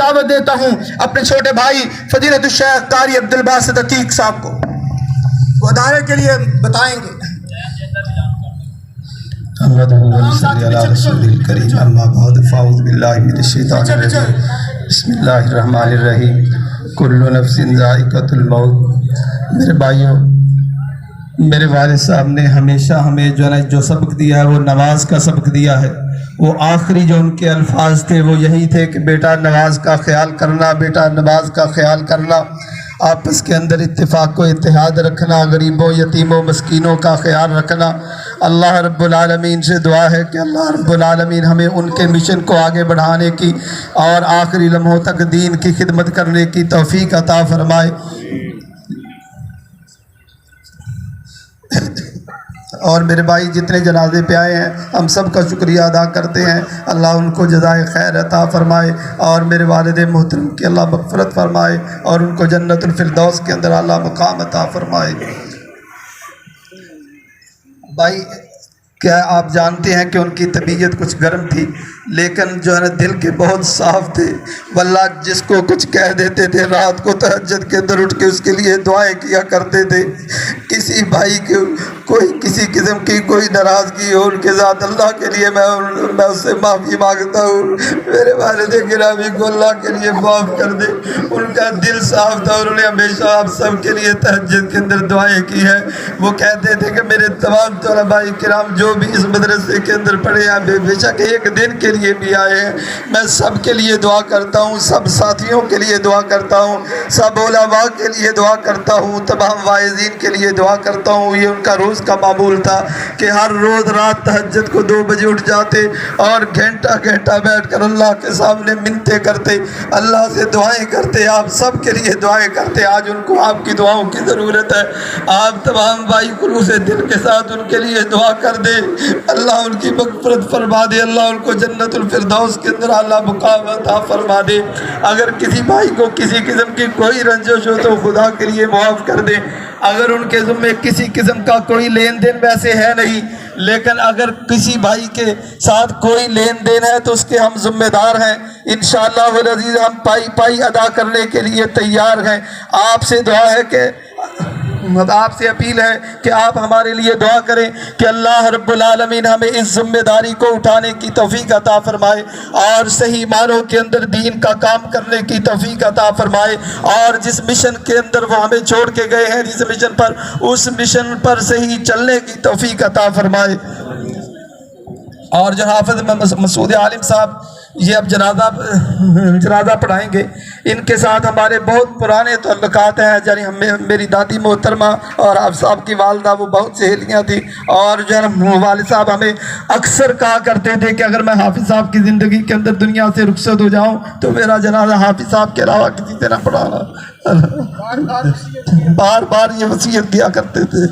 دعوت دیتا ہوں اپنے چھوٹے بھائی فضیلت الشیخ قاری عبدالباسط عتیق صاحب کو، وہ ادارے کے لیے بتائیں گے۔ بسم اللہ الرحمن الرحیم، کل نفس ذائقۃ الموت۔ میرے بھائیوں، میرے والد صاحب نے ہمیشہ ہمیں جو سبق دیا ہے وہ نماز کا سبق دیا ہے۔ وہ آخری جو ان کے الفاظ تھے وہ یہی تھے کہ بیٹا نماز کا خیال کرنا، بیٹا نماز کا خیال کرنا، آپس کے اندر اتفاق و اتحاد رکھنا، غریبوں یتیموں مسکینوں کا خیال رکھنا۔ اللہ رب العالمین سے دعا ہے کہ اللہ رب العالمین ہمیں ان کے مشن کو آگے بڑھانے کی اور آخری لمحوں تک دین کی خدمت کرنے کی توفیق عطا فرمائے۔ اور میرے بھائی جتنے جنازے پہ آئے ہیں ہم سب کا شکریہ ادا کرتے ہیں، اللہ ان کو جزائے خیر عطا فرمائے، اور میرے والد محترم کی اللہ مغفرت فرمائے، اور ان کو جنت الفردوس کے اندر اللہ مقام عطا فرمائے۔ بھائی کیا آپ جانتے ہیں کہ ان کی طبیعت کچھ گرم تھی، لیکن جو ہے نا دل کے بہت صاف تھے، واللہ جس کو کچھ کہہ دیتے تھے رات کو تہجد کے اندر اٹھ کے اس کے لیے دعائیں کیا کرتے تھے۔ کسی بھائی کے کوئی کسی قسم کی کوئی ناراضگی ہو ان کے ساتھ، اللہ کے لیے میں اس سے معافی مانگتا ہوں، میرے والد گرامی کو اللہ کے لیے معاف کر دے۔ ان کا دل صاف تھا اور انہوں نے ہمیشہ آپ سب کے لیے تہجد کے اندر دعائیں کی ہیں۔ وہ کہتے تھے کہ میرے تمام طلباء کرام جو بھی اس مدرسے کے اندر پڑھے ہیں، بے شک ایک دن کے لیے بھی آئے ہیں، میں سب کے لیے دعا کرتا ہوں، سب ساتھیوں کے لیے دعا کرتا ہوں، سب علماء کے لیے دعا کرتا ہوں، تمام واعظین کے لیے دعا کرتا ہوں۔ یہ ان کا روز کا معمول تھا کہ ہر روز رات تہجد کو 2 بجے اٹھ جاتے اور گھنٹہ گھنٹہ بیٹھ کر اللہ کے سامنے منتیں کرتے، اللہ سے دعائیں کرتے، آپ سب کے لیے دعائیں کرتے۔ آج ان کو آپ کی دعاؤں کی ضرورت ہے، آپ تمام بھائی خلوص دل کے ساتھ ان کے لیے دعا کر دے، اللہ ان کی مغفرت فرما دے، اللہ ان کو جنت الفردوس کے اندر اللہ مقام عطا فرما دے۔ اگر کسی بھائی کو کسی قسم کی کوئی رنجش ہو تو خدا کے لیے معاف کر دے۔ اگر ان کے ذمے کسی قسم کا کوئی لین دین ویسے ہے نہیں، لیکن اگر کسی بھائی کے ساتھ کوئی لین دین ہے تو اس کے ہم ذمہ دار ہیں، انشاءاللہ والعزیز ہم پائی پائی ادا کرنے کے لیے تیار ہیں۔ آپ سے دعا ہے کہ آپ سے اپیل ہے کہ آپ ہمارے لیے دعا کریں کہ اللہ رب العالمین ہمیں اس ذمہ داری کو اٹھانے کی توفیق عطا فرمائے اور صحیح معنوں کے اندر دین کا کام کرنے کی توفیق عطا فرمائے، اور جس مشن کے اندر وہ ہمیں چھوڑ کے گئے ہیں جس مشن پر، اس مشن پر صحیح چلنے کی توفیق عطا فرمائے۔ اور جو حافظ مسعود عالم صاحب یہ اب جنازہ پڑھائیں گے، ان کے ساتھ ہمارے بہت پرانے تعلقات ہیں، یعنی میری دادی محترمہ اور آپ صاحب کی والدہ وہ بہت سہیلیاں تھیں، اور جو ہے نا والد صاحب ہمیں اکثر کہا کرتے تھے کہ اگر میں حافظ صاحب کی زندگی کے اندر دنیا سے رخصت ہو جاؤں تو میرا جنازہ حافظ صاحب کے علاوہ کسی سے نہ پڑھانا، بار بار یہ وصیت کیا کرتے تھے۔